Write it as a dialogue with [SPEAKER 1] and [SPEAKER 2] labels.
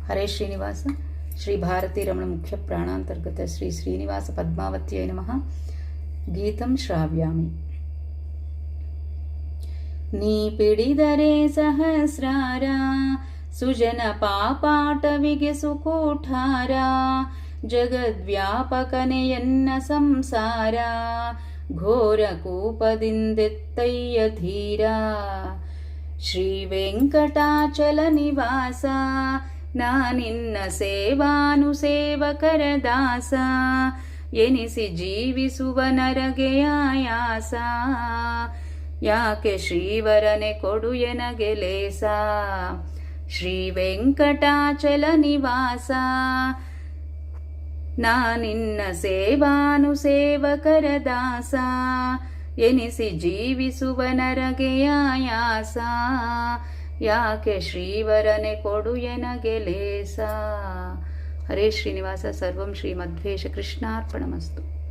[SPEAKER 1] ಹರೇ ಶ್ರೀನಿವಾಸ. ಶ್ರೀ ಭಾರತೀ ರಮಣ ಮುಖ್ಯ ಪ್ರಾಣಾಂತರ್ಗತ ಶ್ರೀ ಶ್ರೀನಿವಾಸ ಪದ್ಮಾವತ್ಯೈ ನಮಃ. ಗೀತಂ ಶ್ರಾವ್ಯಾಮಿ. ನೀ ಪಿಡಿದರೆ ಸಹಸ್ರಾರ ಸುಜನ ಪಾಪಾಟವಿಗೆ ಸುಕೂಠಾರ, ಜಗದ್ವ್ಯಾಪಕನೆ ಎನ್ನ ಸಂಸಾರ, ಘೋರ ಕೂಪದಿಂದೆತ್ತಯ್ಯ ಧೀರ. ಶ್ರೀ ವೆಂಕಟಾಚಲ ನಿವಾಸ, ನಾನಿನ್ನ ಸೇವಾನುಸೇವಕರ ದಾಸ, ಎನಿಸಿ ಜೀವಿಸುವ ನರಗೆ ಆಯಾಸ. ಯಾಕೆ ಶ್ರೀವರನೆ ಕೊಡು ಎನಗೆ ಲೇಸ. ಶ್ರೀ ವೆಂಕಟಾಚಲ ನಿವಾಸ, ನಾನಿನ್ನ ಸೇವಾನುಸೇವಕರ ದಾಸ, ಎನಿಸಿ ಜೀವಿಸುವ ನರಗೆ ಆಯಾಸ. ಯಾಕೆ ಶ್ರೀವರನೆ ಕೊಡು ಎನಗೆ ಲೇಸ. ಹರೇ ಶ್ರೀನಿವಾಸ. ಸರ್ವಂ ಶ್ರೀಮಧ್ವೇಶ ಕೃಷ್ಣಾರ್ಪಣಮಸ್ತು.